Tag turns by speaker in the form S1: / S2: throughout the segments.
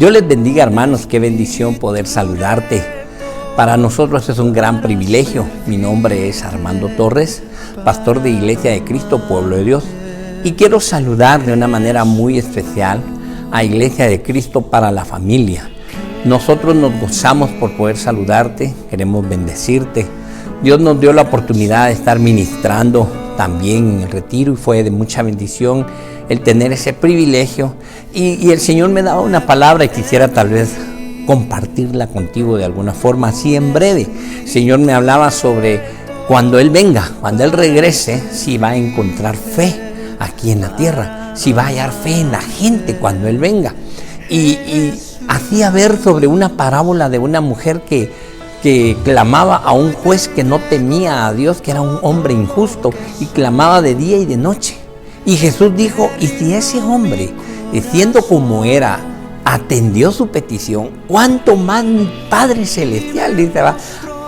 S1: Dios les bendiga, hermanos, qué bendición poder saludarte. Para nosotros es un gran privilegio. Mi nombre es Armando Torres, pastor de Iglesia de Cristo, Pueblo de Dios. Y quiero saludar de una manera muy especial a Iglesia de Cristo para la familia. Nosotros nos gozamos por poder saludarte, queremos bendecirte. Dios nos dio la oportunidad de estar ministrando también en el retiro y fue de mucha bendición el tener ese privilegio. Y el Señor me daba una palabra y quisiera tal vez compartirla contigo de alguna forma, así en breve. El Señor me hablaba sobre cuando Él venga, cuando Él regrese, si va a encontrar fe aquí en la tierra, si va a hallar fe en la gente cuando Él venga. Y hacía ver sobre una parábola de una mujer que clamaba a un juez que no temía a Dios, que era un hombre injusto, y clamaba de día y de noche. Y Jesús dijo, y si ese hombre, siendo como era, atendió su petición, ¿cuánto más mi Padre Celestial, dice,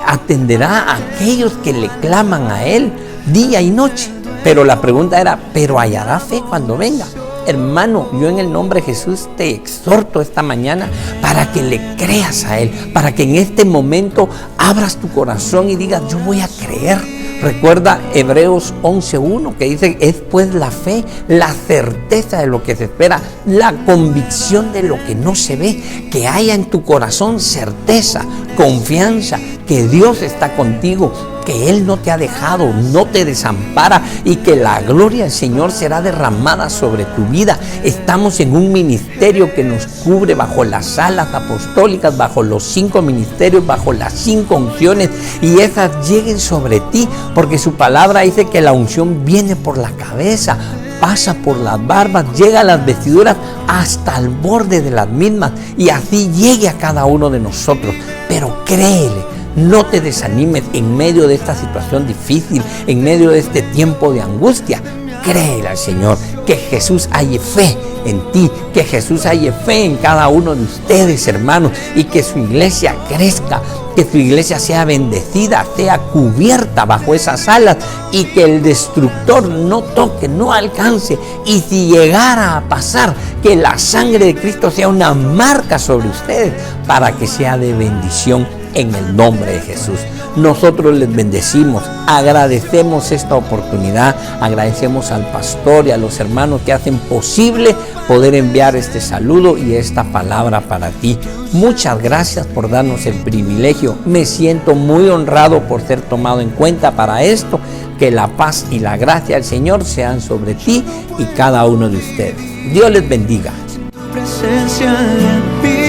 S1: atenderá a aquellos que le claman a Él día y noche? Pero la pregunta era, ¿pero hallará fe cuando venga? Hermano, yo en el nombre de Jesús te exhorto esta mañana para que le creas a Él, para que en este momento abras tu corazón y digas, yo voy a creer. Recuerda Hebreos 11:1 que dice, es pues la fe, la certeza de lo que se espera, la convicción de lo que no se ve, que haya en tu corazón certeza, confianza, que Dios está contigo, que Él no te ha dejado, no te desampara y que la gloria del Señor será derramada sobre tu vida. Estamos en un ministerio que nos cubre bajo las alas apostólicas, bajo los 5 ministerios, bajo las 5 unciones, y esas lleguen sobre ti, porque su palabra dice que la unción viene por la cabeza, pasa por las barbas, llega a las vestiduras hasta el borde de las mismas, y así llegue a cada uno de nosotros. Pero créele, no te desanimes en medio de esta situación difícil, en medio de este tiempo de angustia. Créele al Señor, que Jesús halle fe en ti, que Jesús halle fe en cada uno de ustedes, hermanos, y que su iglesia crezca, que su iglesia sea bendecida, sea cubierta bajo esas alas, y que el destructor no toque, no alcance. Y si llegara a pasar, que la sangre de Cristo sea una marca sobre ustedes, para que sea de bendición en el nombre de Jesús. Nosotros les bendecimos, agradecemos esta oportunidad, agradecemos al pastor y a los hermanos que hacen posible poder enviar este saludo y esta palabra para ti. Muchas gracias por darnos el privilegio. Me siento muy honrado por ser tomado en cuenta para esto. Que la paz y la gracia del Señor sean sobre ti y cada uno de ustedes. Dios les bendiga.
S2: Presencia en mí.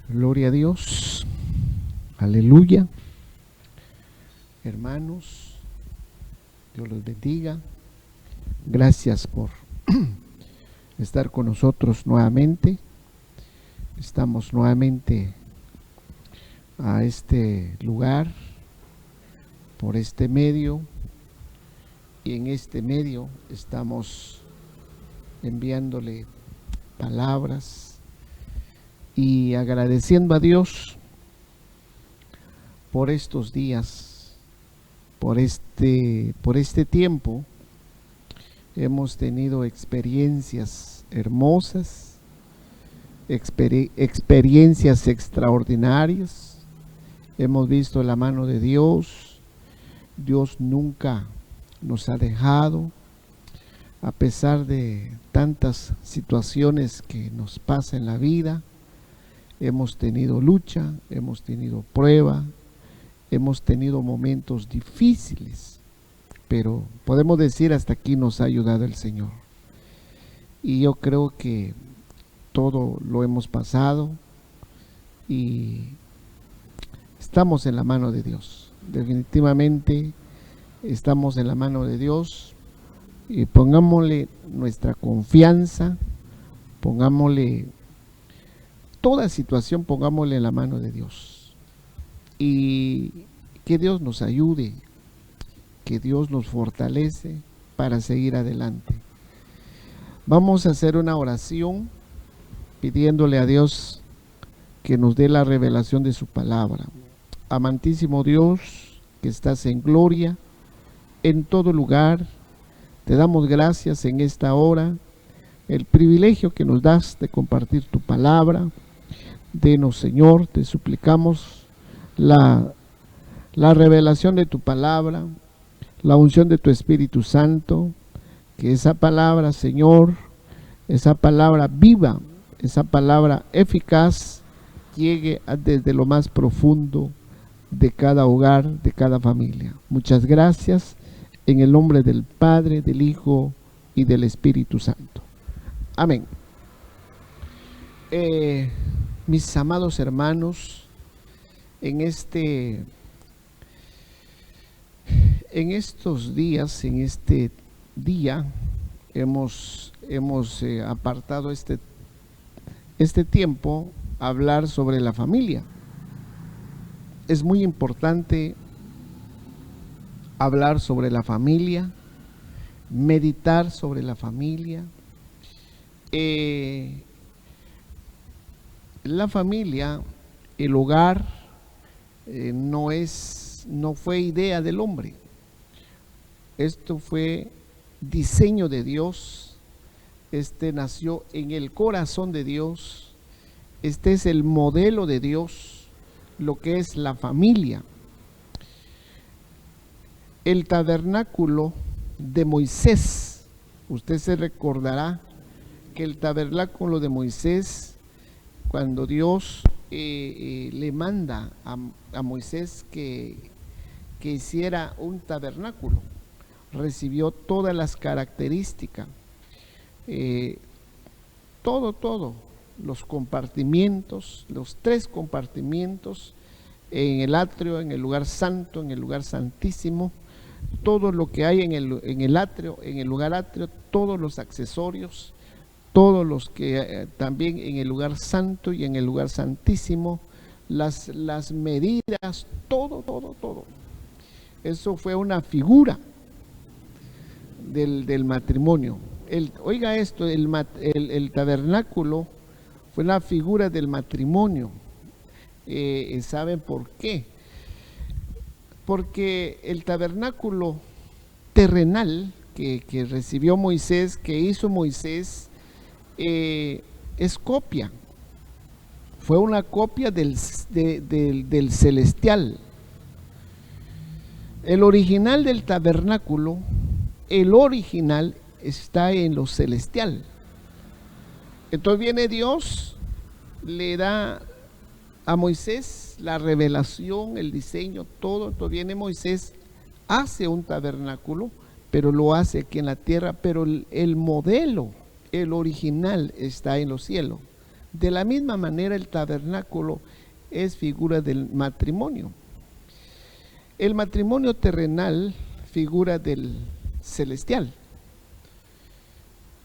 S3: Gloria a Dios, aleluya. Hermanos, Dios los bendiga. Gracias por estar con nosotros nuevamente. Estamos nuevamente a este lugar, por este medio, y en este medio estamos enviándole palabras y agradeciendo a Dios por estos días, por este tiempo. Hemos tenido experiencias hermosas, experiencias extraordinarias. Hemos visto la mano de Dios. Dios nunca nos ha dejado, a pesar de tantas situaciones que nos pasan en la vida. Hemos tenido lucha, hemos tenido prueba, hemos tenido momentos difíciles, pero podemos decir hasta aquí nos ha ayudado el Señor. Y yo creo que todo lo hemos pasado y estamos en la mano de Dios. Definitivamente estamos en la mano de Dios, y pongámosle nuestra confianza, pongámosle toda situación pongámosle en la mano de Dios. Y que Dios nos ayude, que Dios nos fortalece para seguir adelante. Vamos a hacer una oración pidiéndole a Dios que nos dé la revelación de su palabra. Amantísimo Dios, que estás en gloria, en todo lugar, te damos gracias en esta hora, el privilegio que nos das de compartir tu palabra. Denos, Señor, te suplicamos la revelación de tu palabra, la unción de tu Espíritu Santo, que esa palabra, Señor, esa palabra viva, esa palabra eficaz, llegue desde lo más profundo de cada hogar, de cada familia. Muchas gracias, en el nombre del Padre, del Hijo y del Espíritu Santo. Amén. Mis amados hermanos, en estos días, en este día, hemos apartado este tiempo a hablar sobre la familia. Es muy importante hablar sobre la familia, meditar sobre la familia. La familia, el hogar, no fue idea del hombre. Esto fue diseño de Dios. Nació en el corazón de Dios. Este es el modelo de Dios, lo que es la familia. El tabernáculo de Moisés, usted se recordará que el tabernáculo de Moisés, cuando Dios le manda a Moisés que hiciera un tabernáculo, recibió todas las características, todo, los compartimientos, los 3 compartimientos, en el atrio, en el lugar santo, en el lugar santísimo, todo lo que hay en el atrio, en el lugar atrio, todos los accesorios, todos los que también en el lugar santo y en el lugar santísimo, las medidas, todo. Eso fue una figura del matrimonio. Oiga esto, el tabernáculo fue una figura del matrimonio. ¿Saben por qué? Porque el tabernáculo terrenal que recibió Moisés, que hizo Moisés, es copia. Fue una copia del celestial. El original del tabernáculo, el original está en lo celestial. Entonces viene Dios, le da a Moisés la revelación, el diseño, todo. Entonces viene Moisés, hace un tabernáculo, pero lo hace aquí en la tierra, pero el modelo, el original está en los cielos. De la misma manera el tabernáculo es figura del matrimonio. El matrimonio terrenal, figura del celestial.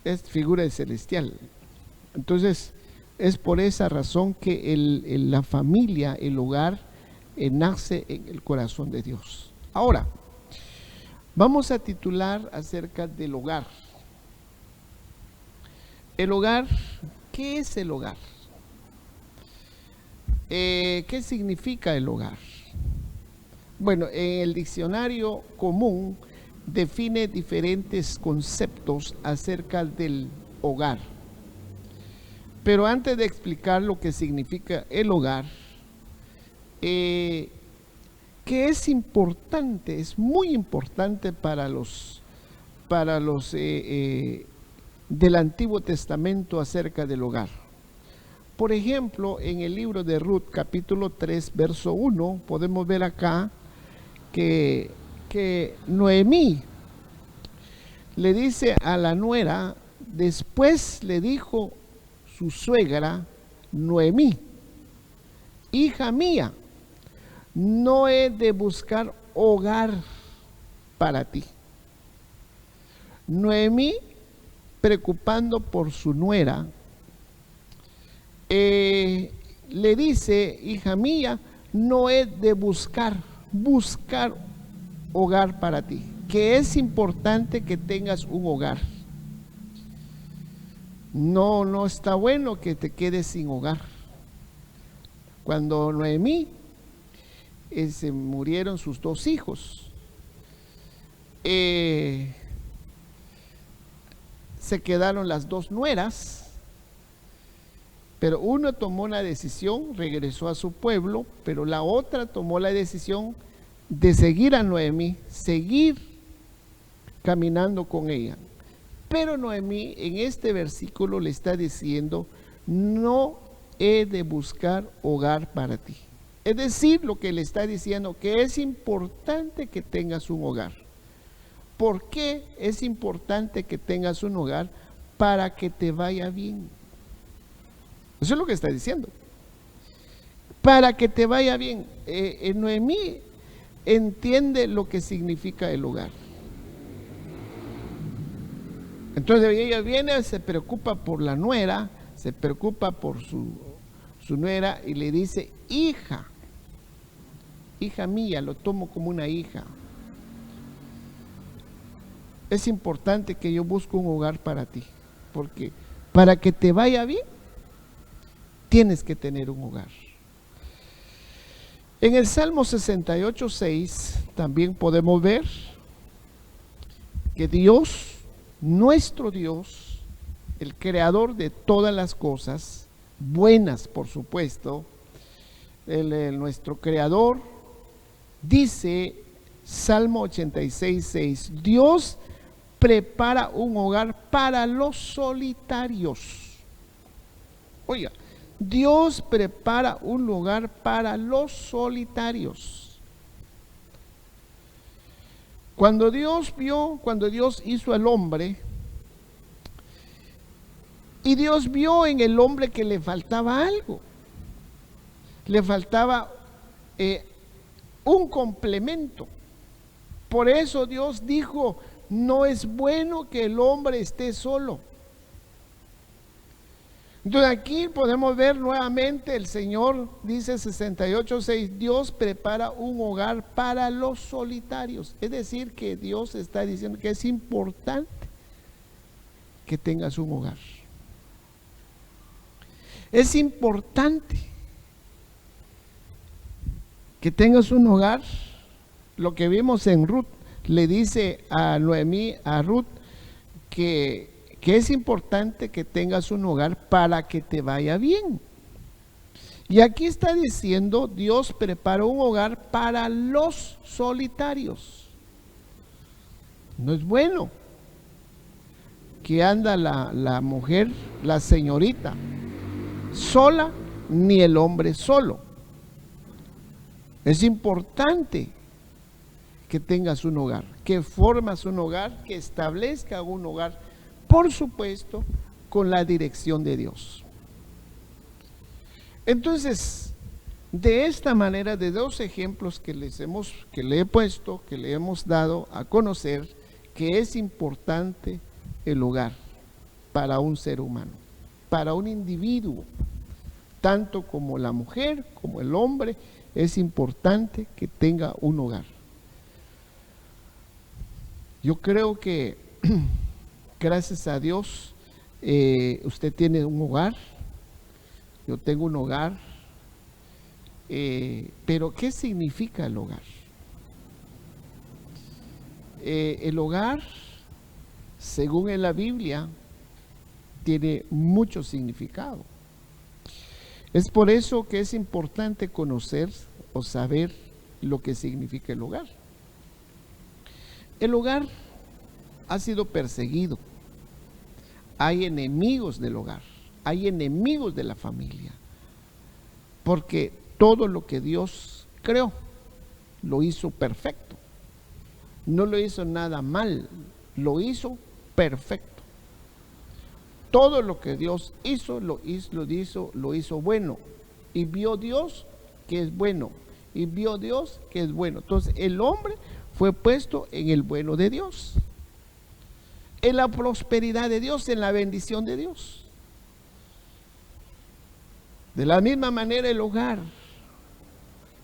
S3: Es figura del celestial. Entonces, es por esa razón que la familia, el hogar, nace en el corazón de Dios. Ahora, vamos a titular acerca del hogar. El hogar, ¿qué es el hogar? ¿Qué significa el hogar? Bueno, en el diccionario común define diferentes conceptos acerca del hogar. Pero antes de explicar lo que significa el hogar, que es importante, es muy importante para los del Antiguo Testamento acerca del hogar. Por ejemplo, en el libro de Ruth, capítulo 3, verso 1, podemos ver acá que Noemí le dice a la nuera, después le dijo su suegra Noemí, hija mía, no he de buscar hogar para ti. Noemí, preocupando por su nuera, le dice, hija mía, no es de buscar hogar para ti, que es importante que tengas un hogar. No está bueno que te quedes sin hogar. Cuando Noemí se murieron sus 2 hijos, se quedaron las 2 nueras, pero uno tomó una decisión, regresó a su pueblo, pero la otra tomó la decisión de seguir a Noemí, seguir caminando con ella. Pero Noemí en este versículo le está diciendo, no he de buscar hogar para ti. Es decir, lo que le está diciendo, que es importante que tengas un hogar. ¿Por qué es importante que tengas un hogar? Para que te vaya bien. Eso es lo que está diciendo. Para que te vaya bien. Noemí entiende lo que significa el hogar. Entonces ella viene, se preocupa por la nuera, se preocupa por su nuera y le dice, hija mía, lo tomo como una hija. Es importante que yo busque un hogar para ti, porque para que te vaya bien, tienes que tener un hogar. En el Salmo 68:6 también podemos ver que Dios, nuestro Dios, el creador de todas las cosas, buenas por supuesto, nuestro creador, dice Salmo 86:6, Dios prepara un hogar para los solitarios. Oiga, Dios prepara un lugar para los solitarios. Cuando Dios hizo al hombre, y Dios vio en el hombre que le faltaba algo, le faltaba un complemento. Por eso Dios dijo, no es bueno que el hombre esté solo. Entonces aquí podemos ver nuevamente, el Señor dice 68:6, Dios prepara un hogar para los solitarios. Es decir, que Dios está diciendo que es importante que tengas un hogar. Es importante que tengas un hogar. Lo que vimos en Ruth, le dice a Noemí, a Ruth, que es importante que tengas un hogar para que te vaya bien. Y aquí está diciendo, Dios preparó un hogar para los solitarios. No es bueno que anda la mujer, la señorita, sola, ni el hombre solo. Es importante que tengas un hogar, que formas un hogar, que establezca un hogar, por supuesto, con la dirección de Dios. Entonces, de esta manera, de 2 ejemplos que le he puesto, que le hemos dado a conocer, que es importante el hogar para un ser humano, para un individuo, tanto como la mujer, como el hombre, es importante que tenga un hogar. Yo creo que gracias a Dios usted tiene un hogar, yo tengo un hogar, pero ¿qué significa el hogar? El hogar, según en la Biblia, tiene mucho significado. Es por eso que es importante conocer o saber lo que significa el hogar. El hogar ha sido perseguido. Hay enemigos del hogar, hay enemigos de la familia, porque todo lo que Dios creó lo hizo perfecto. No lo hizo nada mal, lo hizo perfecto. Todo lo que Dios hizo, lo hizo bueno. Y vio Dios que es bueno. Y vio Dios que es bueno. Entonces el hombre fue puesto en el bueno de Dios, en la prosperidad de Dios, en la bendición de Dios. De la misma manera el hogar.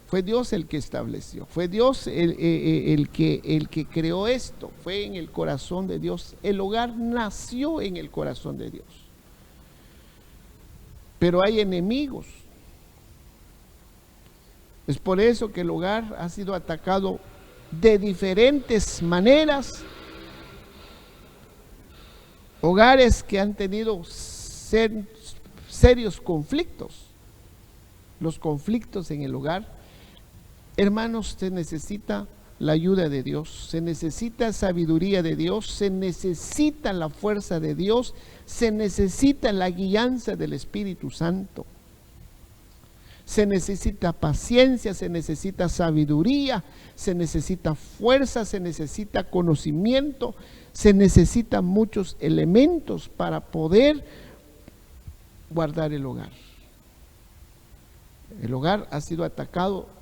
S3: Fue Dios el que estableció, fue Dios el que creó esto, fue en el corazón de Dios. El hogar nació en el corazón de Dios. Pero hay enemigos. Es por eso que el hogar ha sido atacado de diferentes maneras. Hogares que han tenido serios conflictos. Los conflictos en el hogar. Hermanos, se necesita la ayuda de Dios, se necesita sabiduría de Dios, se necesita la fuerza de Dios, se necesita la guianza del Espíritu Santo. Se necesita paciencia, se necesita sabiduría, se necesita fuerza, se necesita conocimiento, se necesitan muchos elementos para poder guardar el hogar. El hogar ha sido atacado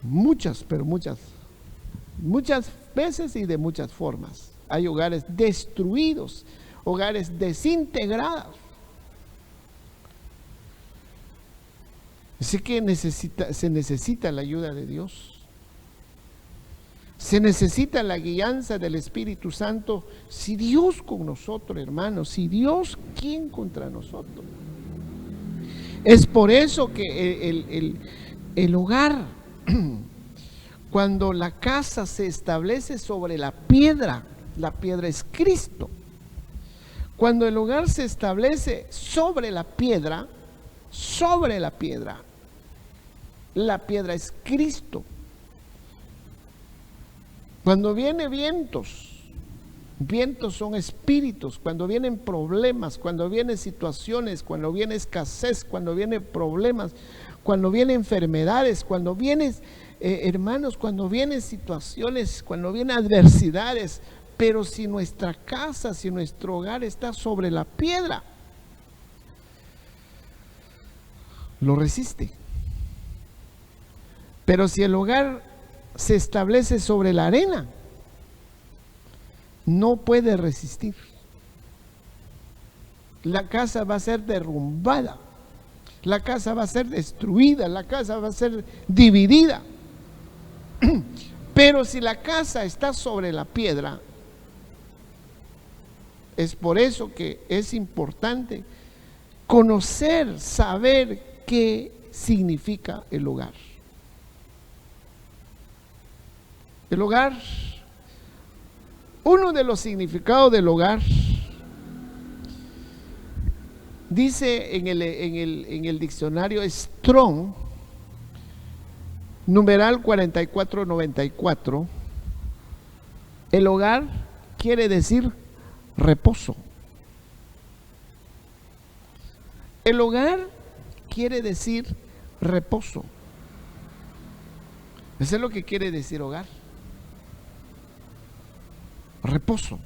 S3: muchas veces y de muchas formas. Hay hogares destruidos, hogares desintegrados. Así que se necesita la ayuda de Dios. Se necesita la guianza del Espíritu Santo. Si Dios con nosotros, hermanos, si Dios, ¿quién contra nosotros? Es por eso que el hogar, cuando la casa se establece sobre la piedra es Cristo. Cuando el hogar se establece sobre la piedra es Cristo. Cuando vienen vientos son espíritus. Cuando vienen problemas, cuando vienen situaciones, cuando viene escasez, cuando vienen problemas, cuando vienen enfermedades, cuando vienen, hermanos, cuando vienen situaciones, cuando vienen adversidades, pero si nuestra casa, si nuestro hogar está sobre la piedra, lo resiste. Pero si el hogar se establece sobre la arena, no puede resistir. La casa va a ser derrumbada, la casa va a ser destruida, la casa va a ser dividida. Pero si la casa está sobre la piedra, es por eso que es importante conocer, saber qué significa el hogar. El hogar, uno de los significados del hogar, dice en el diccionario Strong, numeral 4494, el hogar quiere decir reposo. El hogar quiere decir reposo. Eso es lo que quiere decir hogar. Reposo.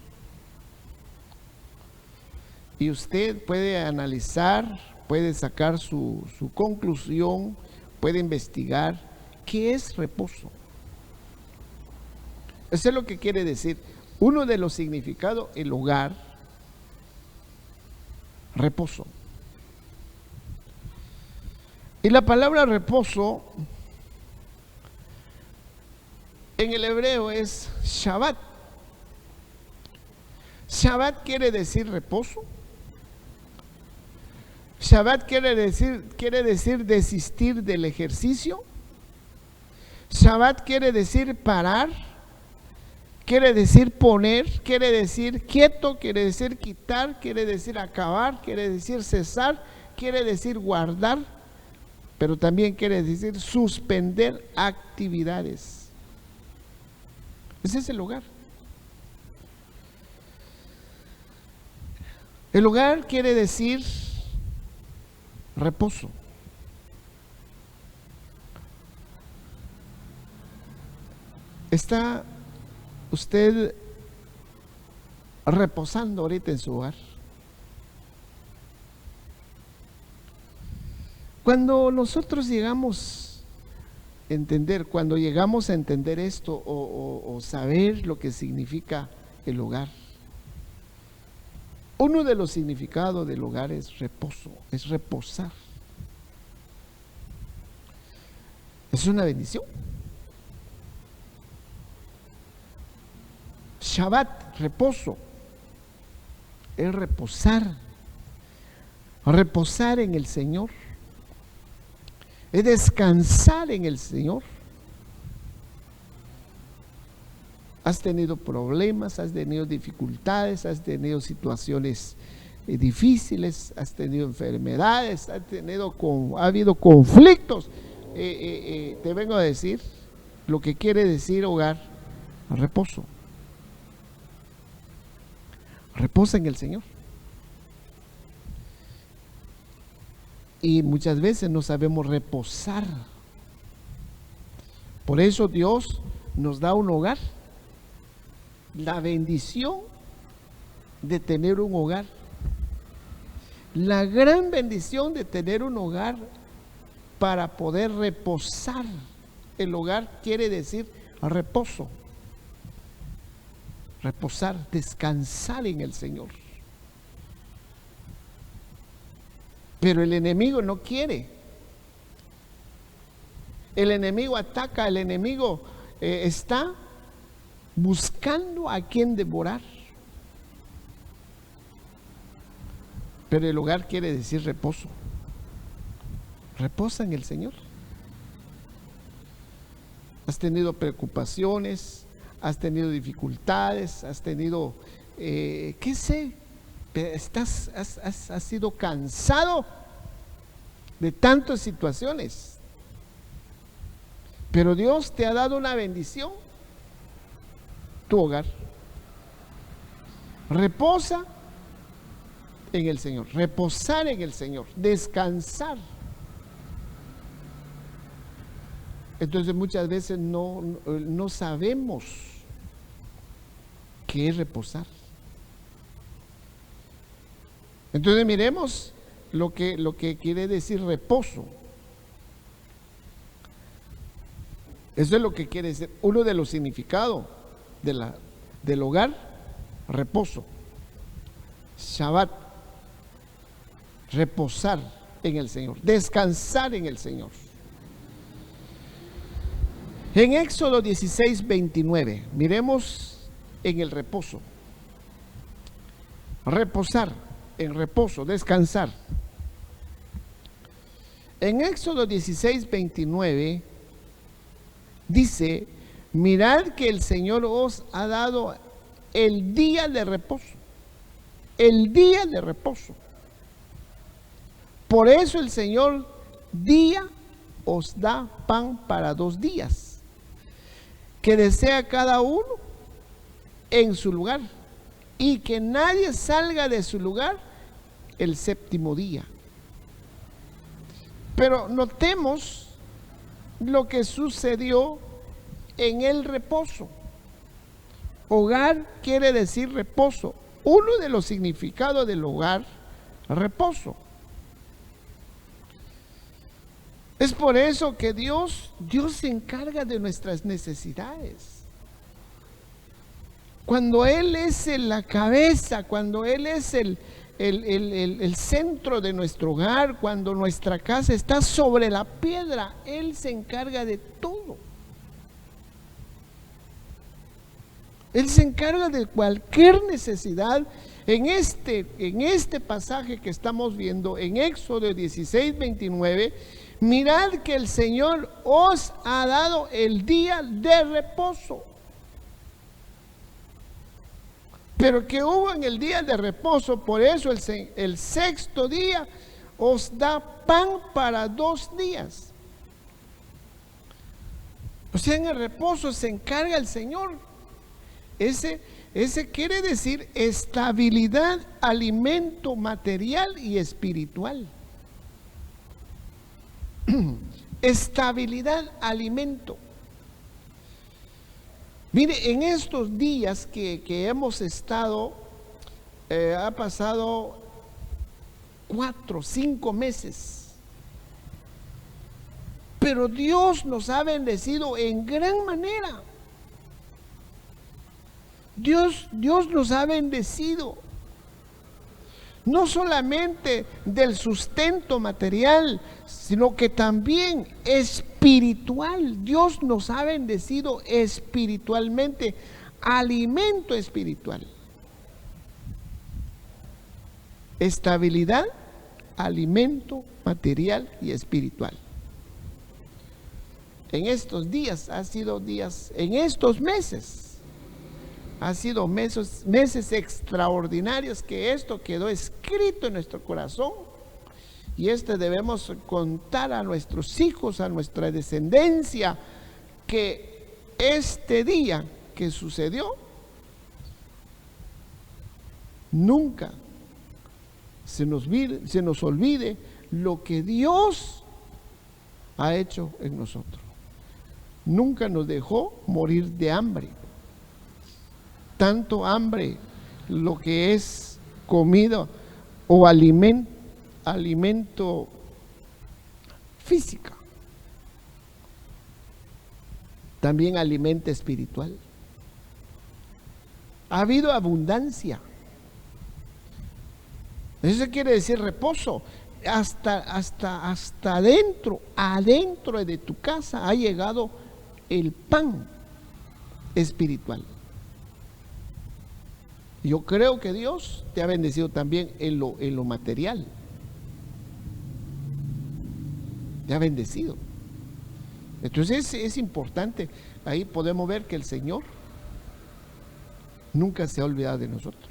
S3: Y usted puede analizar, puede sacar su conclusión, puede investigar qué es reposo. Eso es lo que quiere decir. Uno de los significados, el hogar, reposo. Y la palabra reposo en el hebreo es Shabbat. Shabbat quiere decir reposo. Shabbat quiere decir desistir del ejercicio. Shabbat quiere decir parar. Quiere decir poner, quiere decir quieto, quiere decir quitar, quiere decir acabar, quiere decir cesar, quiere decir guardar, pero también quiere decir suspender actividades. Ese es el hogar. El hogar quiere decir reposo. ¿Está usted reposando ahorita en su hogar? Cuando nosotros llegamos a entender, esto o saber lo que significa el hogar, Uno de los significados del hogar es reposo, es reposar. Es una bendición. Shabbat, reposo, es reposar. Reposar en el Señor. Es descansar en el Señor. Has tenido problemas, has tenido dificultades, has tenido situaciones difíciles, has tenido enfermedades, ha habido conflictos. Te vengo a decir lo que quiere decir hogar, reposo. Reposa en el Señor. Y muchas veces no sabemos reposar. Por eso Dios nos da un hogar. La bendición de tener un hogar. La gran bendición de tener un hogar para poder reposar. El hogar quiere decir reposo. Reposar, descansar en el Señor. Pero el enemigo no quiere. El enemigo ataca, el enemigo está buscando a quien devorar. Pero el hogar quiere decir reposo. Reposa en el Señor. Has tenido preocupaciones, has tenido dificultades, has tenido, qué sé, has sido cansado de tantas situaciones. Pero Dios te ha dado una bendición. Tu hogar. Reposa en el Señor. Reposar en el Señor. Descansar. Entonces muchas veces no sabemos qué es reposar. Entonces miremos lo que quiere decir reposo. Eso es lo que quiere decir. Uno de los significados del hogar, reposo. Shabbat, reposar en el Señor, descansar en el Señor. En Éxodo 16:29, miremos en el reposo. Reposar, en reposo, descansar. En Éxodo 16:29 dice: mirad que el Señor os ha dado el día de reposo. El día de reposo. Por eso el Señor día os da pan para 2 días. Que desea cada uno en su lugar. Y que nadie salga de su lugar el 7º día. Pero notemos lo que sucedió en el reposo. Hogar quiere decir reposo. Uno de los significados del hogar, reposo. Es por eso que Dios se encarga de nuestras necesidades. Cuando Él es la cabeza, cuando Él es el centro de nuestro hogar, cuando nuestra casa está sobre la piedra, Él se encarga de todo. Él se encarga de cualquier necesidad. En este pasaje que estamos viendo, en Éxodo 16:29, mirad que el Señor os ha dado el día de reposo. Pero que hubo en el día de reposo, por eso el 6º día os da pan para 2 días. O sea, en el reposo se encarga el Señor. Ese quiere decir estabilidad, alimento material y espiritual. Estabilidad, alimento. Mire, en estos días que hemos estado, ha pasado 4, 5 meses. Pero Dios nos ha bendecido en gran manera. Dios nos ha bendecido. no solamente del sustento material, sino que también espiritual. Dios nos ha bendecido espiritualmente, alimento espiritual. Estabilidad, alimento material y espiritual. En estos días, en estos meses, ha sido meses extraordinarios, que esto quedó escrito en nuestro corazón, y debemos contar a nuestros hijos, a nuestra descendencia, que este día que sucedió nunca se nos olvide lo que Dios ha hecho en nosotros. Nunca nos dejó morir de hambre. Tanto hambre, lo que es comida o alimento físico, también alimento espiritual. Ha habido abundancia. Eso quiere decir reposo. Hasta adentro de tu casa ha llegado el pan espiritual. Yo creo que Dios te ha bendecido también en lo material. Te ha bendecido. Entonces es importante. Ahí podemos ver que el Señor nunca se ha olvidado de nosotros.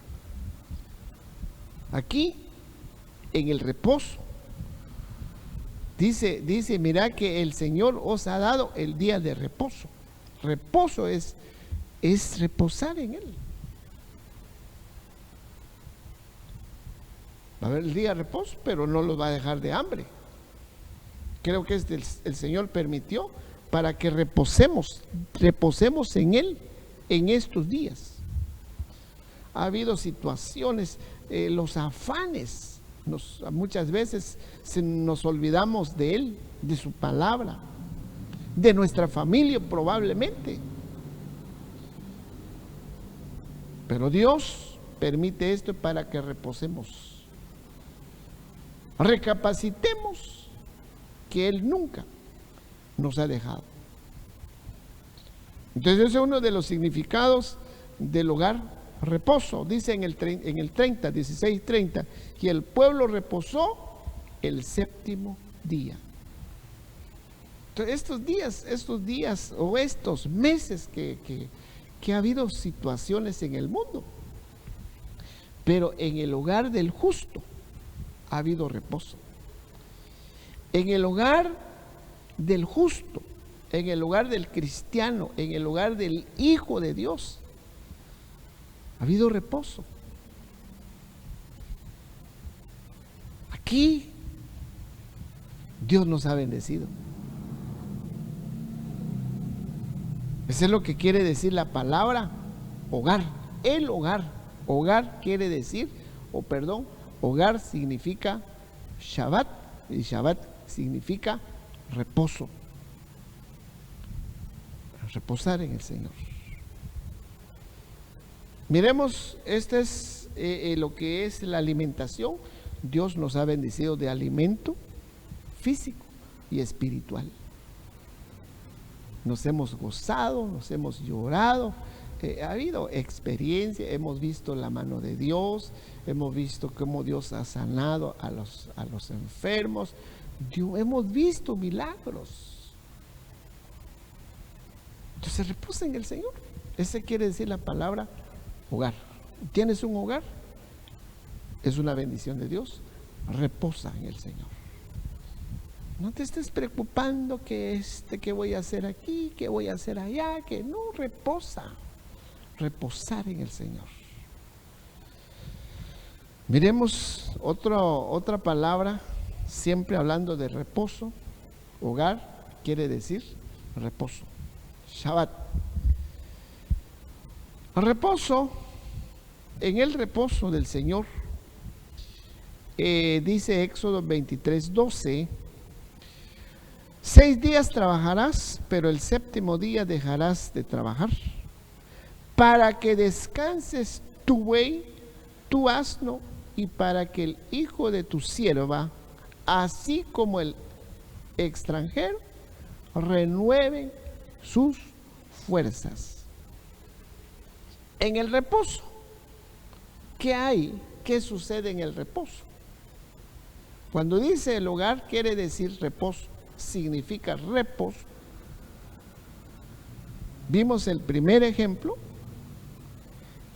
S3: Aquí, en el reposo, dice, mira que el Señor os ha dado el día de reposo. Reposo es reposar en Él. Va a haber el día de reposo, pero no los va a dejar de hambre. Creo que el Señor permitió para que reposemos en Él en estos días. Ha habido situaciones, los afanes, muchas veces nos olvidamos de Él, de su palabra, de nuestra familia probablemente. Pero Dios permite esto para que reposemos. Recapacitemos que Él nunca nos ha dejado. Entonces ese es uno de los significados del hogar, reposo. Dice en el 16:30, y el pueblo reposó el séptimo día. Entonces estos días o estos meses que ha habido situaciones en el mundo, pero en el hogar del justo ha habido reposo. En el hogar del justo, en el hogar del cristiano, en el hogar del Hijo de Dios, ha habido reposo. Aquí Dios nos ha bendecido. Eso es lo que quiere decir la palabra hogar. El hogar. Hogar quiere decir, hogar significa Shabbat, y Shabbat significa reposo. Reposar en el Señor. Miremos, este es lo que es la alimentación. Dios nos ha bendecido de alimento físico y espiritual. Nos hemos gozado, nos hemos llorado. Ha habido experiencia, hemos visto la mano de Dios, hemos visto cómo Dios ha sanado a los enfermos. Hemos visto milagros. Entonces reposa en el Señor. Ese quiere decir la palabra hogar. ¿Tienes un hogar? Es una bendición de Dios. Reposa en el Señor. No te estés preocupando que voy a hacer aquí, que voy a hacer allá, que no, reposa. Reposar en el Señor. Miremos otra palabra, siempre hablando de reposo. Hogar quiere decir reposo. Shabbat. Reposo, en el reposo del Señor, dice Éxodo 23:12, 6 días trabajarás, pero el séptimo día dejarás de trabajar, para que descanses tu buey, tu asno y para que el hijo de tu sierva, así como el extranjero, renueven sus fuerzas. En el reposo, ¿qué hay? ¿Qué sucede en el reposo? Cuando dice el hogar, quiere decir reposo, significa reposo. Vimos el primer ejemplo,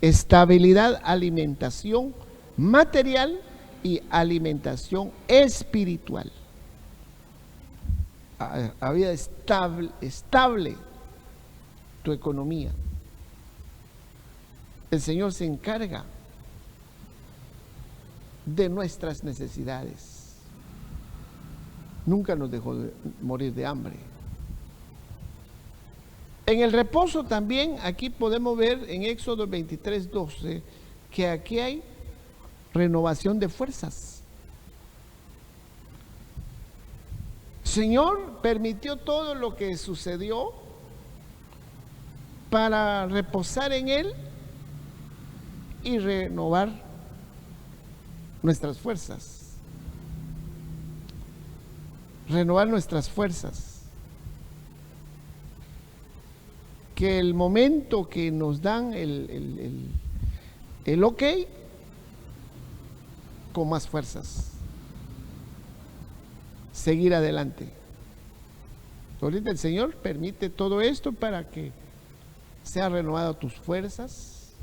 S3: estabilidad, alimentación material y alimentación espiritual. Había estable tu economía. El Señor se encarga de nuestras necesidades. Nunca nos dejó morir de hambre. En el reposo también, aquí podemos ver en Éxodo 23:12, que aquí hay renovación de fuerzas. Señor permitió todo lo que sucedió para reposar en Él y renovar nuestras fuerzas. Renovar nuestras fuerzas. Que el momento que nos dan el ok, con más fuerzas, seguir adelante. Ahorita el Señor permite todo esto para que sea renovado tus fuerzas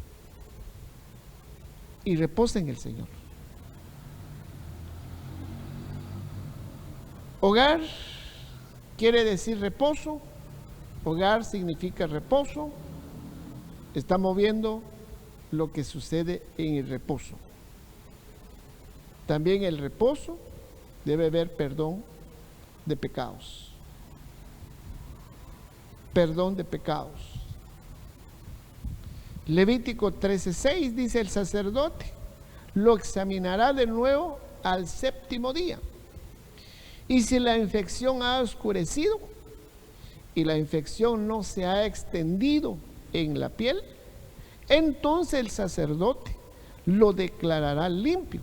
S3: y reposa en el Señor. Hogar quiere decir reposo. Hogar significa reposo. Estamos viendo lo que sucede en el reposo. También el reposo debe haber perdón de pecados. Perdón de pecados. Levítico 13:6 dice: el sacerdote lo examinará de nuevo al séptimo día. Y si la infección ha oscurecido y la infección no se ha extendido en la piel, entonces el sacerdote lo declarará limpio.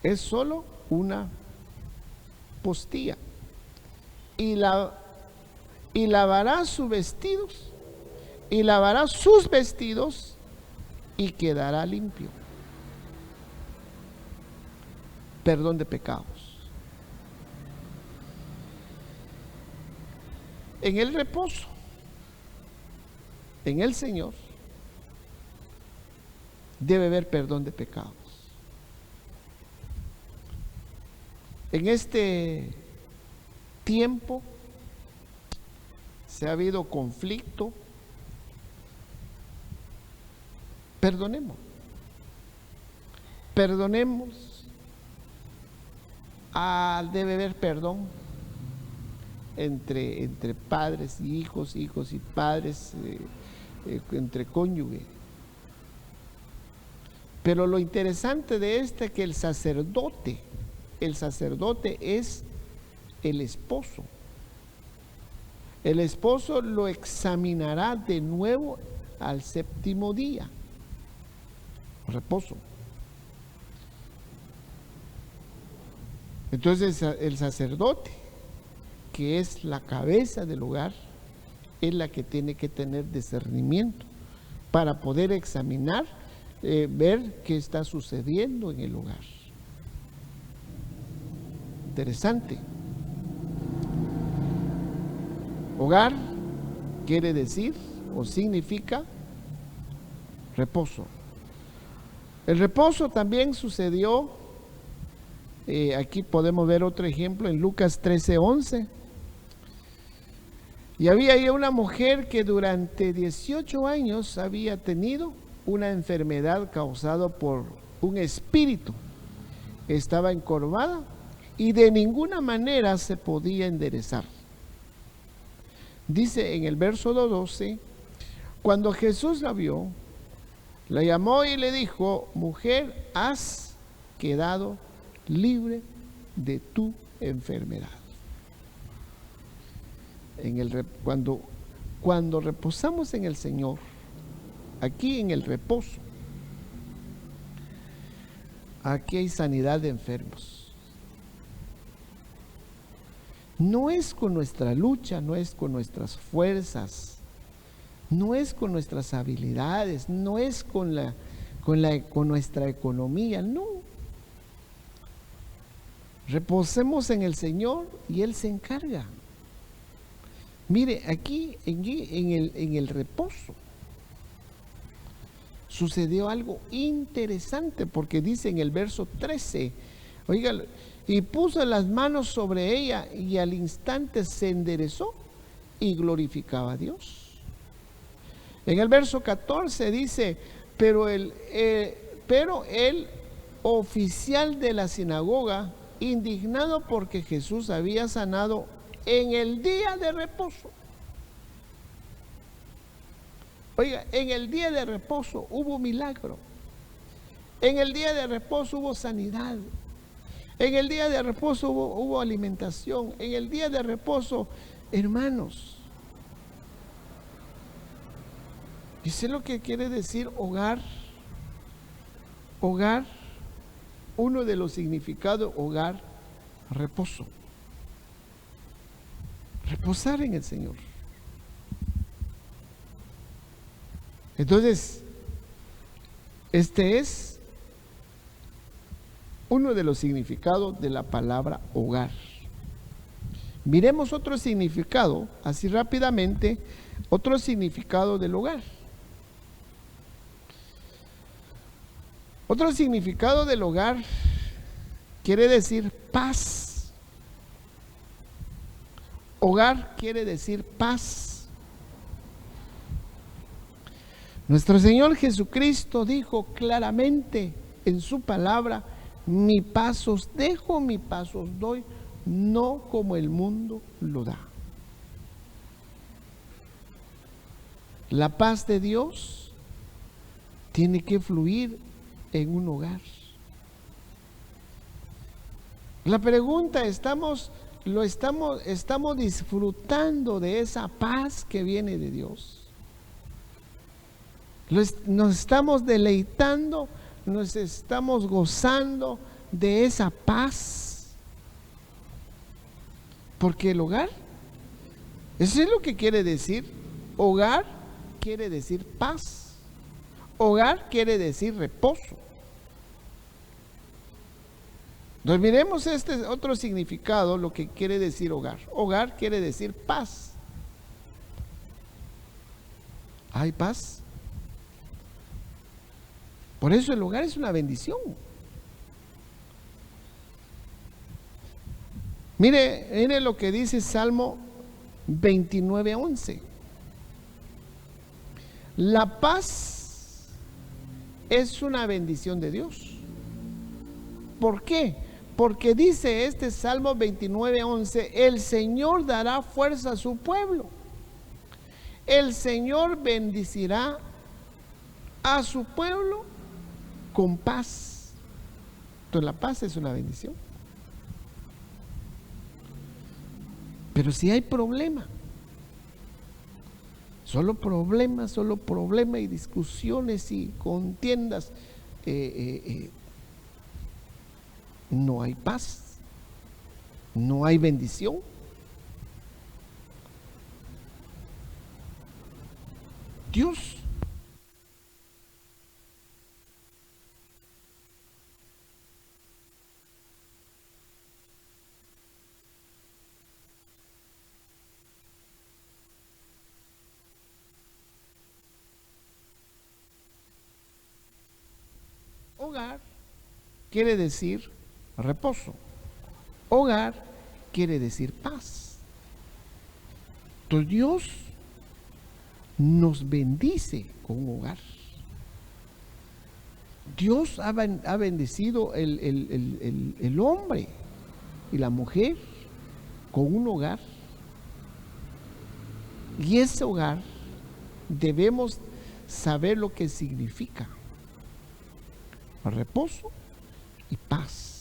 S3: Es solo una postilla. Y lavará sus vestidos, y lavará sus vestidos y quedará limpio. Perdón de pecados. En el reposo, en el Señor, debe haber perdón de pecados. En este tiempo se ha habido conflicto. Perdonemos. Perdonemos. Debe haber perdón entre padres y hijos, hijos y padres, entre cónyuge. Pero lo interesante de este es que el sacerdote es el esposo. El esposo lo examinará de nuevo al séptimo día. Reposo. Entonces el sacerdote, que es la cabeza del hogar, es la que tiene que tener discernimiento para poder examinar, ver qué está sucediendo en el hogar. Interesante. Hogar quiere decir o significa reposo. El reposo también sucedió, aquí podemos ver otro ejemplo en Lucas 13:11. Y había ahí una mujer que durante 18 años había tenido una enfermedad causada por un espíritu. Estaba encorvada y de ninguna manera se podía enderezar. Dice en el verso 12, cuando Jesús la vio, la llamó y le dijo: mujer, has quedado libre de tu enfermedad. Cuando reposamos en el Señor, aquí en el reposo, aquí hay sanidad de enfermos. No es con nuestra lucha, no es con nuestras fuerzas, no es con nuestras habilidades, no es con nuestra economía, no. Reposemos en el Señor y Él se encarga. Mire, aquí en el reposo sucedió algo interesante, porque dice en el verso 13, oiga, y puso las manos sobre ella y al instante se enderezó y glorificaba a Dios. En el verso 14 dice, pero el oficial de la sinagoga, indignado porque Jesús había sanado en el día de reposo. Oiga, en el día de reposo hubo milagro. En el día de reposo hubo sanidad. En el día de reposo hubo alimentación. En el día de reposo, hermanos. ¿Y sé lo que quiere decir hogar? Hogar, uno de los significados, hogar, reposo. Reposar en el Señor. Entonces, este es uno de los significados de la palabra hogar. Miremos otro significado, así rápidamente, otro significado del hogar. Otro significado del hogar quiere decir paz. Hogar quiere decir paz. Nuestro Señor Jesucristo dijo claramente en su palabra: mi paz os dejo, mi paz os doy, no como el mundo lo da. La paz de Dios tiene que fluir en un hogar. La pregunta, ¿estamos disfrutando de esa paz que viene de Dios? ¿Nos estamos deleitando? ¿Nos estamos gozando de esa paz? Porque el hogar, eso es lo que quiere decir. Hogar quiere decir paz. Hogar quiere decir reposo. Entonces miremos este otro significado, lo que quiere decir hogar. Hogar quiere decir paz. ¿Hay paz? Por eso el hogar es una bendición. Mire lo que dice Salmo 29:11. La paz es una bendición de Dios. ¿Por qué? Porque dice este Salmo 29:11, el Señor dará fuerza a su pueblo. El Señor bendecirá a su pueblo con paz. Entonces la paz es una bendición. Pero si hay problema, solo problema y discusiones y contiendas, no hay paz, no hay bendición. Dios hogar quiere decir reposo. Hogar quiere decir paz. Entonces Dios nos bendice con un hogar. Dios ha bendecido el hombre y la mujer con un hogar. Y ese hogar debemos saber lo que significa: reposo y paz.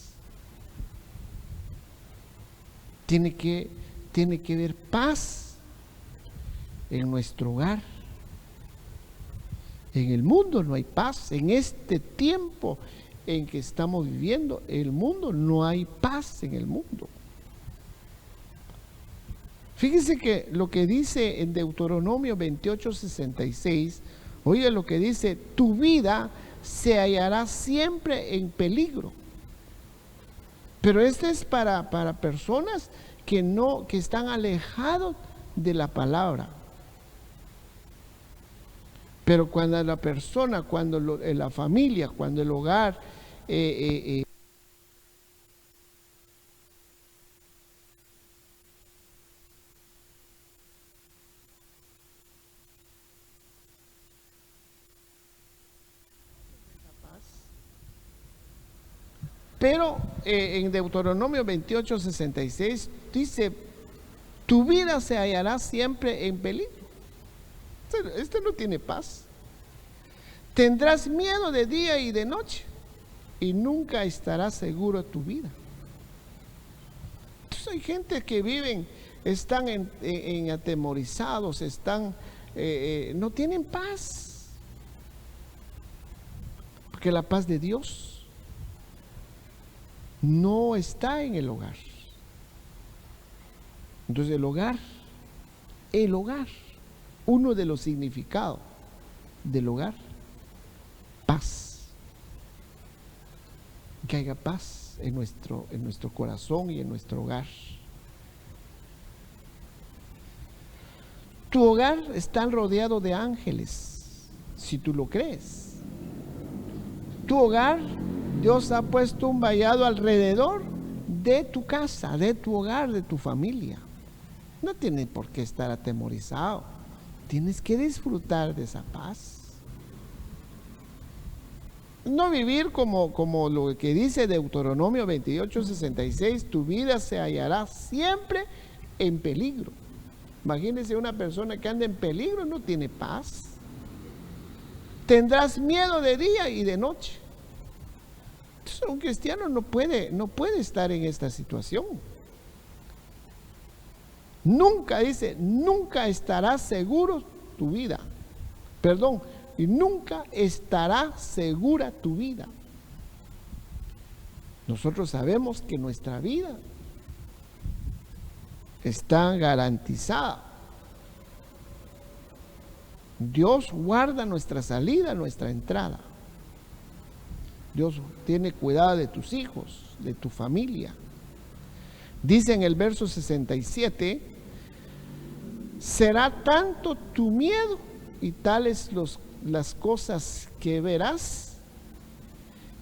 S3: Tiene que haber paz en nuestro hogar. En el mundo no hay paz. En este tiempo en que estamos viviendo, el mundo, no hay paz en el mundo. Fíjese que lo que dice en Deuteronomio 28:66, oiga lo que dice: tu vida se hallará siempre en peligro. Pero este es para personas que están alejados de la palabra. Pero cuando la persona, cuando la familia, cuando el hogar pero en Deuteronomio 28:66 dice: tu vida se hallará siempre en peligro. Este no tiene paz. Tendrás miedo de día y de noche, y nunca estará seguro tu vida. Entonces hay gente que viven, están atemorizados, no tienen paz, porque la paz de Dios no está en el hogar. Entonces el hogar, uno de los significados del hogar, paz. Que haya paz en nuestro corazón y en nuestro hogar. Tu hogar está rodeado de ángeles, si tú lo crees. Tu hogar, Dios ha puesto un vallado alrededor de tu casa, de tu hogar, de tu familia. No tienes por qué estar atemorizado. Tienes que disfrutar de esa paz. No vivir como lo que dice Deuteronomio 28:66, tu vida se hallará siempre en peligro. Imagínense una persona que anda en peligro, no tiene paz. Tendrás miedo de día y de noche. Entonces, un cristiano no puede estar en esta situación. Nunca, dice, nunca estará seguro tu vida. Perdón, y nunca estará segura tu vida. Nosotros sabemos que nuestra vida está garantizada. Dios guarda nuestra salida, nuestra entrada. Dios tiene cuidado de tus hijos, de tu familia. Dice en el verso 67, será tanto tu miedo y tales las cosas que verás,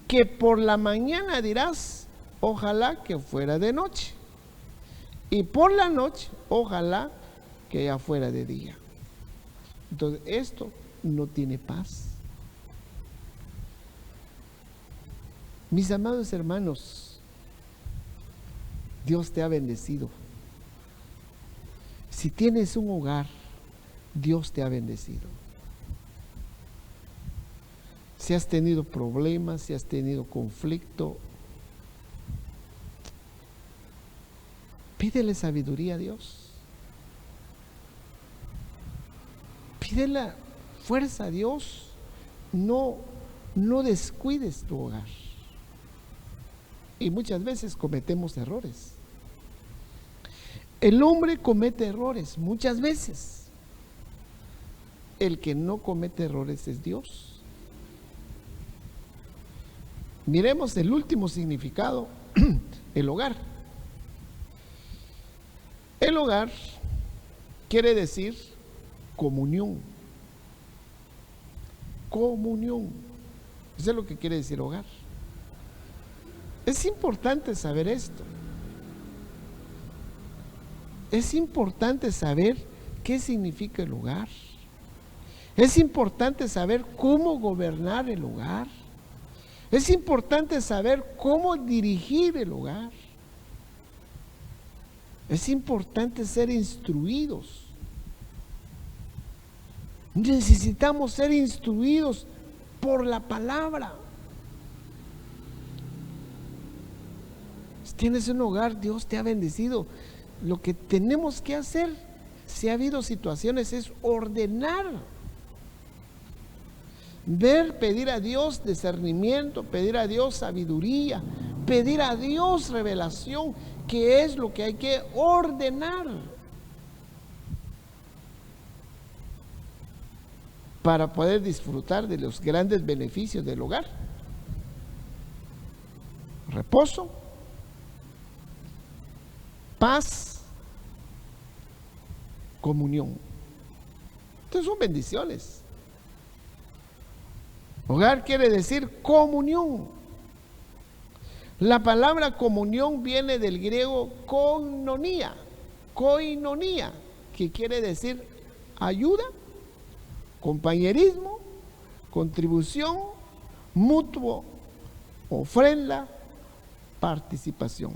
S3: que por la mañana dirás, ojalá que fuera de noche, y por la noche, ojalá que ya fuera de día. Entonces, esto no tiene paz. Mis amados hermanos, Dios te ha bendecido. Si tienes un hogar, Dios te ha bendecido. Si has tenido problemas, si has tenido conflicto, pídele sabiduría a Dios. Pídele fuerza a Dios. No descuides tu hogar. Y muchas veces cometemos errores. El hombre comete errores muchas veces. El que no comete errores es Dios. Miremos el último significado, el hogar. El hogar quiere decir comunión. Comunión. Eso es lo que quiere decir hogar. Es importante saber esto. Es importante saber qué significa el hogar. Es importante saber cómo gobernar el hogar. Es importante saber cómo dirigir el hogar. Es importante ser instruidos. Necesitamos ser instruidos por la palabra. Si tienes un hogar, Dios te ha bendecido. Lo que tenemos que hacer, si ha habido situaciones, es ordenar. pedir a Dios discernimiento, pedir a Dios sabiduría, pedir a Dios revelación, que es lo que hay que ordenar para poder disfrutar de los grandes beneficios del hogar. Reposo, paz, comunión. Estas son bendiciones. Hogar quiere decir comunión. La palabra comunión viene del griego koinonia, que quiere decir ayuda, compañerismo, contribución, mutuo, ofrenda, participación.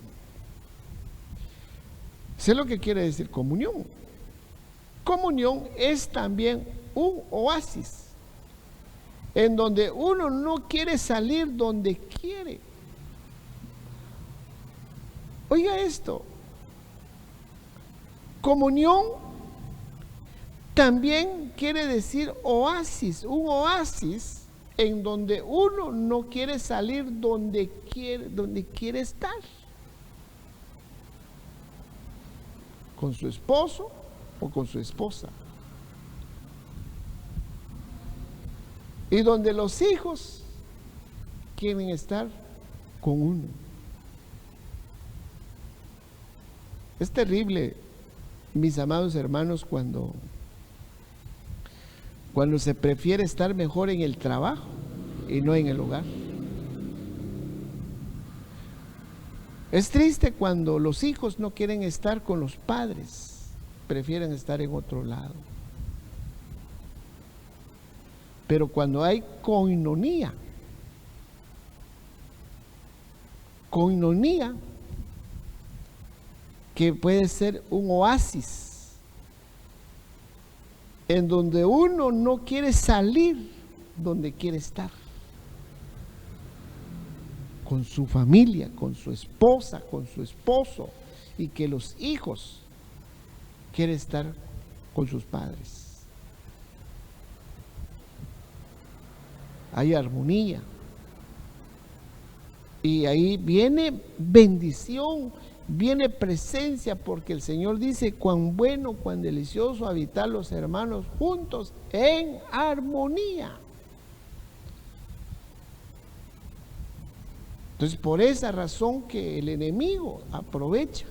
S3: Eso es lo que quiere decir comunión. Comunión es también un oasis en donde uno no quiere salir donde quiere. Oiga esto, comunión también quiere decir oasis, un oasis en donde uno no quiere salir donde quiere estar, con su esposo o con su esposa, y donde los hijos quieren estar con uno. Es terrible, mis amados hermanos, cuando se prefiere estar mejor en el trabajo y no en el hogar. Es triste cuando los hijos no quieren estar con los padres, prefieren estar en otro lado. Pero cuando hay koinonia, que puede ser un oasis en donde uno no quiere salir donde quiere estar, con su familia, con su esposa, con su esposo, y que los hijos quieren estar con sus padres. Hay armonía y ahí viene bendición, viene presencia, porque el Señor dice: cuán bueno, cuán delicioso habitar los hermanos juntos en armonía. Entonces, por esa razón que el enemigo aprovecha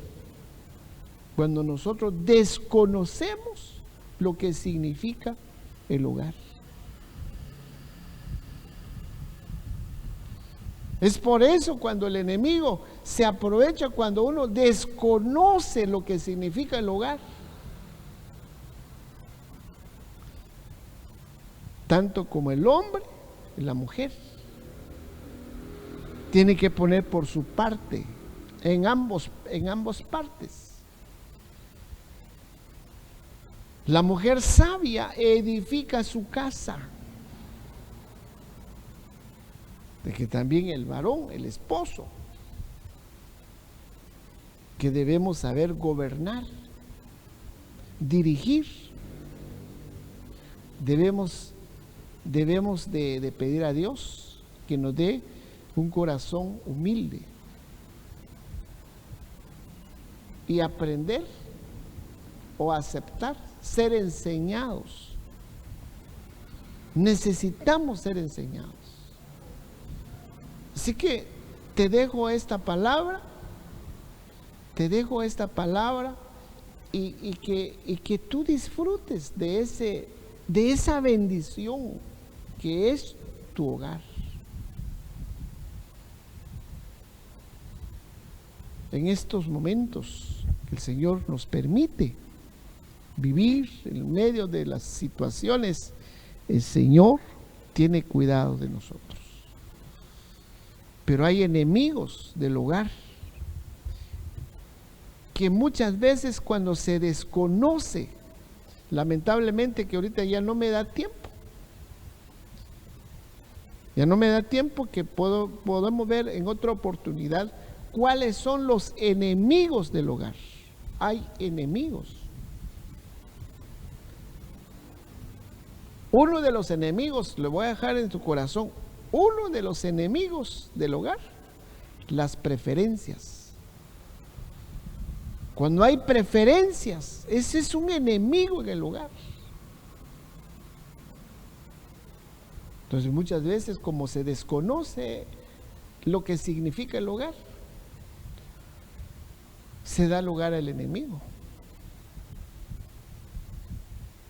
S3: cuando nosotros desconocemos lo que significa el hogar. Es por eso cuando el enemigo se aprovecha cuando uno desconoce lo que significa el hogar. Tanto como el hombre y la mujer tiene que poner por su parte en ambas partes. La mujer sabia edifica su casa. De que también el varón, el esposo, que debemos saber gobernar, dirigir. Debemos de pedir a Dios que nos dé un corazón humilde y aprender o aceptar ser enseñados. Necesitamos ser enseñados. Así que te dejo esta palabra, y que tú disfrutes de esa bendición que es tu hogar. En estos momentos que el Señor nos permite vivir en medio de las situaciones, el Señor tiene cuidado de nosotros. Pero hay enemigos del hogar que muchas veces, cuando se desconoce, lamentablemente, que ahorita ya no me da tiempo, que podemos ver en otra oportunidad cuáles son los enemigos del hogar. Hay enemigos. Uno de los enemigos, le voy a dejar en tu corazón, uno de los enemigos del hogar, las preferencias. Cuando hay preferencias, ese es un enemigo en el hogar. Entonces muchas veces, como se desconoce lo que significa el hogar, se da lugar al enemigo.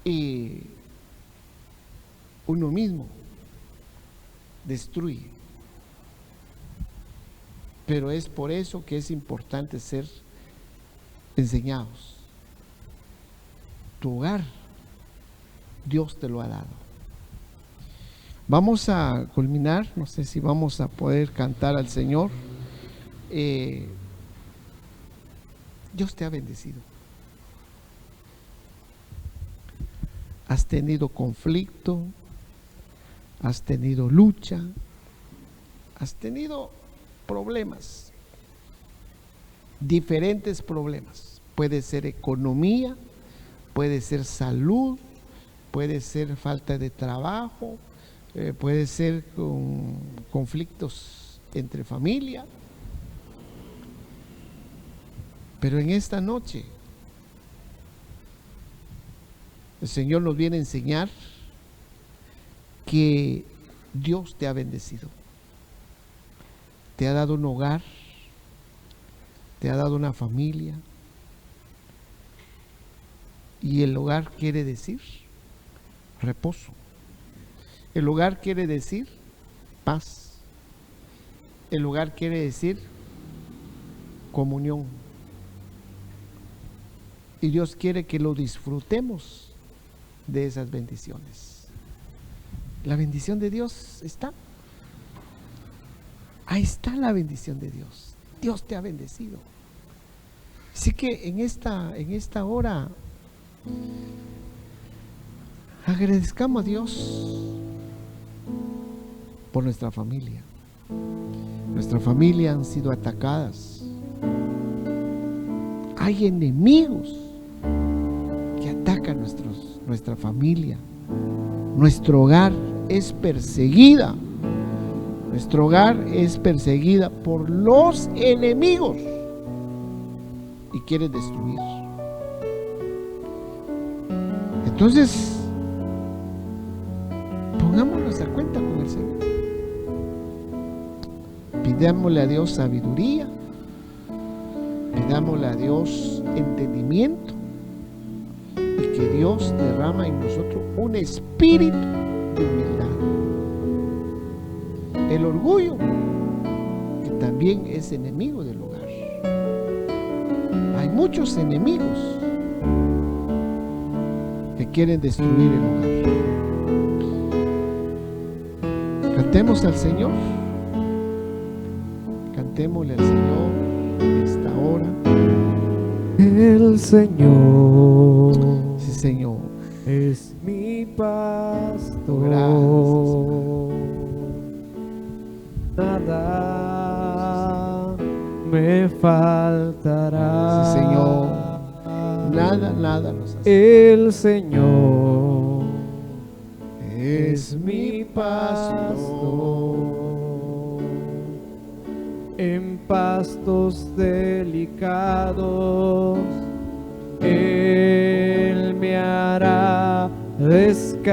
S3: Y uno mismo destruye. Pero es por eso que es importante ser enseñados. Tu hogar, Dios te lo ha dado. Vamos a culminar, no sé si vamos a poder cantar al Señor. Dios te ha bendecido. Has tenido conflicto, has tenido lucha, has tenido problemas, diferentes problemas. Puede ser economía, puede ser salud, puede ser falta de trabajo, puede ser con conflictos entre familia. Pero en esta noche el Señor nos viene a enseñar que Dios te ha bendecido, te ha dado un hogar, te ha dado una familia. Y el hogar quiere decir reposo. El hogar quiere decir paz. El hogar quiere decir comunión. Y Dios quiere que lo disfrutemos de esas bendiciones. La bendición de Dios está. Ahí está la bendición de Dios. Dios te ha bendecido. Así que en esta hora agradezcamos a Dios por nuestra familia. Nuestra familia han sido atacadas. Hay enemigos que atacan nuestra familia. Nuestro hogar es perseguida. Nuestro hogar es perseguida por los enemigos y quieren destruir. Entonces, pongámonos a cuenta con el Señor. Pidámosle a Dios sabiduría. Pidámosle a Dios entendimiento. Y que Dios derrama en nosotros un espíritu de humildad. El orgullo, que también es enemigo del hogar. Hay muchos enemigos que quieren destruir el hogar. Cantemos al Señor. Cantémosle al Señor en esta hora.
S4: El Señor,
S3: Sí, Señor,
S4: es mi pastor.
S3: Gracias.
S4: Nada me faltará.
S3: Sí, Señor. Nada nos hace.
S4: El Señor es mi pastor. En pastos delicados Él me hará descansar.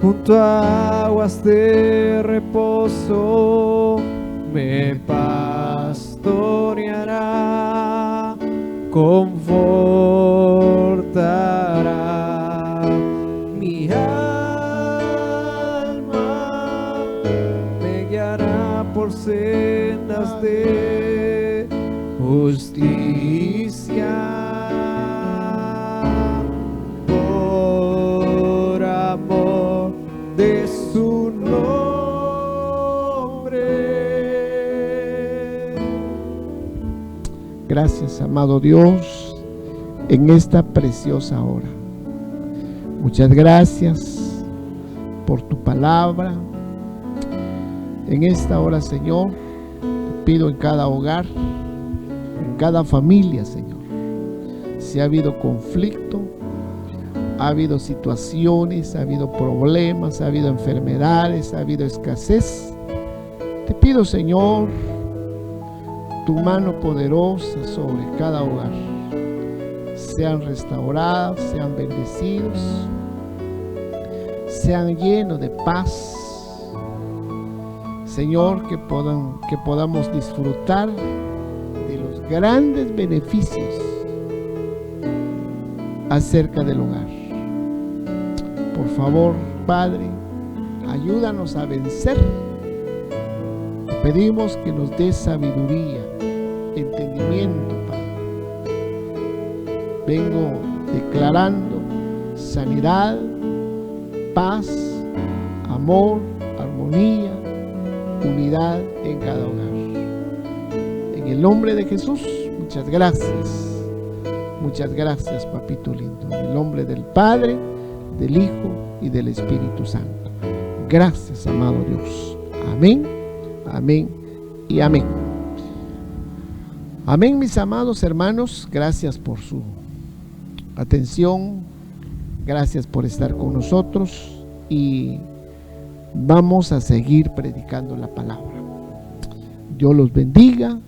S4: Junto a aguas de reposo me pastoreará, confortará mi alma, me guiará por sendas de justicia. Por amor de su nombre.
S3: Gracias, amado Dios, en esta preciosa hora. Muchas gracias por tu palabra. En esta hora, Señor, te pido en cada hogar, en cada familia, Señor, si ha habido conflicto, ha habido situaciones, ha habido problemas, ha habido enfermedades, ha habido escasez. Te pido, Señor, tu mano poderosa sobre cada hogar. Sean restaurados, sean bendecidos, sean llenos de paz. Señor, que podamos disfrutar de los grandes beneficios acerca del hogar. Por favor, Padre, ayúdanos a vencer. Te pedimos que nos des sabiduría, entendimiento, Padre. Vengo declarando sanidad, paz, amor, armonía, unidad en cada hogar. En el nombre de Jesús, muchas gracias. Muchas gracias, papito lindo. En el nombre del Padre, del Hijo y del Espíritu Santo. Gracias, amado Dios. Amén, amén y amén. Amén, mis amados hermanos. Gracias por su atención. Gracias por estar con nosotros. Y vamos a seguir predicando la palabra. Dios los bendiga.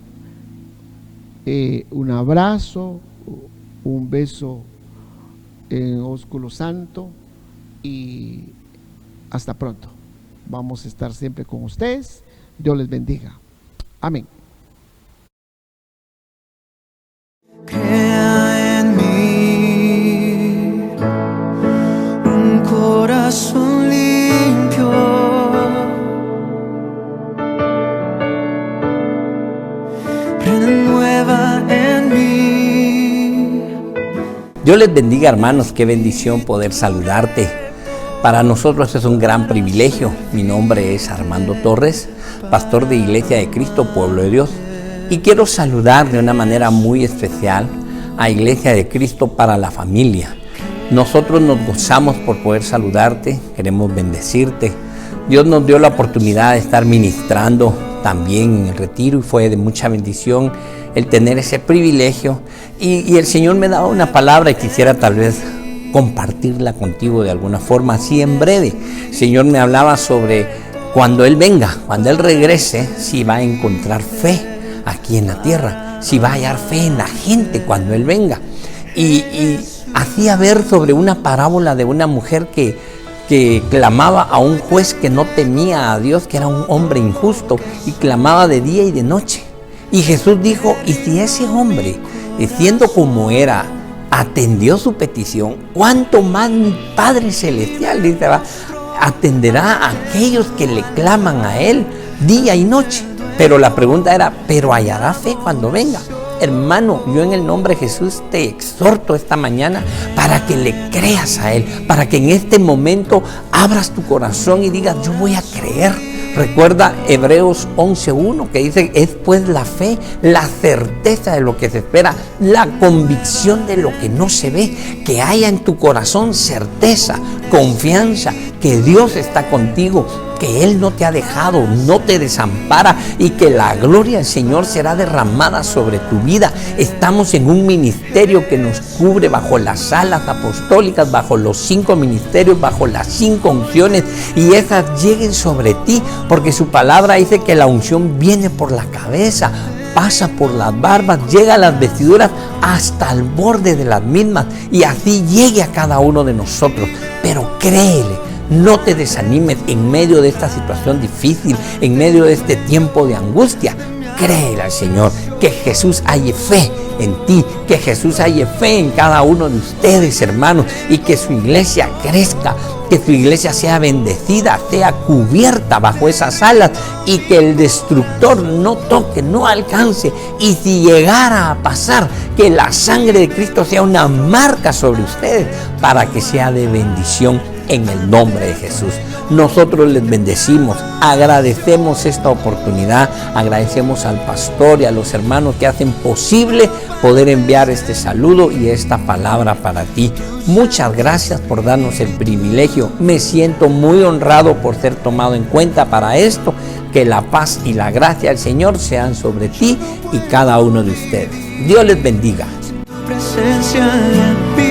S3: Un abrazo, un beso en ósculo santo y hasta pronto. Vamos a estar siempre con ustedes. Dios les bendiga. Amén.
S2: Crea en mí un corazón limpio, renueva en mí.
S1: Dios les bendiga, hermanos. Qué bendición poder saludarte. Para nosotros es un gran privilegio. Mi nombre es Armando Torres, pastor de Iglesia de Cristo, Pueblo de Dios. Y quiero saludar de una manera muy especial a Iglesia de Cristo para la Familia. Nosotros nos gozamos por poder saludarte, queremos bendecirte. Dios nos dio la oportunidad de estar ministrando también en el retiro y fue de mucha bendición el tener ese privilegio. Y el Señor me daba una palabra y quisiera tal vez compartirla contigo de alguna forma, así en breve. El Señor me hablaba sobre cuando Él venga, cuando Él regrese, si va a encontrar fe aquí en la tierra, si va a hallar fe en la gente cuando Él venga. Y hacía ver sobre una parábola de una mujer que clamaba a un juez que no temía a Dios, que era un hombre injusto, y clamaba de día y de noche. Y Jesús dijo, y si ese hombre, siendo como era, atendió su petición, ¿cuánto más mi Padre Celestial, dice, atenderá a aquellos que le claman a Él día y noche? Pero la pregunta era, ¿pero hallará fe cuando venga? Hermano, yo en el nombre de Jesús te exhorto esta mañana para que le creas a Él, para que en este momento abras tu corazón y digas, yo voy a creer. Recuerda Hebreos 11:1 que dice, es pues la fe, la certeza de lo que se espera, la convicción de lo que no se ve, que haya en tu corazón certeza, confianza, que Dios está contigo, que Él no te ha dejado, no te desampara y que la gloria del Señor será derramada sobre tu vida. Estamos en un ministerio que nos cubre bajo las alas apostólicas, bajo los 5 ministerios, bajo las 5 unciones, y esas lleguen sobre ti, porque su palabra dice que la unción viene por la cabeza, pasa por las barbas, llega a las vestiduras hasta el borde de las mismas, y así llegue a cada uno de nosotros. Pero créele. No te desanimes en medio de esta situación difícil, en medio de este tiempo de angustia. Créele al Señor, que Jesús halle fe en ti, que Jesús halle fe en cada uno de ustedes, hermanos, y que su iglesia crezca, que su iglesia sea bendecida, sea cubierta bajo esas alas y que el destructor no toque, no alcance. Y si llegara a pasar, que la sangre de Cristo sea una marca sobre ustedes para que sea de bendición en el nombre de Jesús. Nosotros les bendecimos, agradecemos esta oportunidad, agradecemos al pastor y a los hermanos que hacen posible poder enviar este saludo y esta palabra para ti. Muchas gracias por darnos el privilegio. Me siento muy honrado por ser tomado en cuenta para esto. Que la paz y la gracia del Señor sean sobre ti y cada uno de ustedes. Dios les bendiga.
S2: Presencia en mí.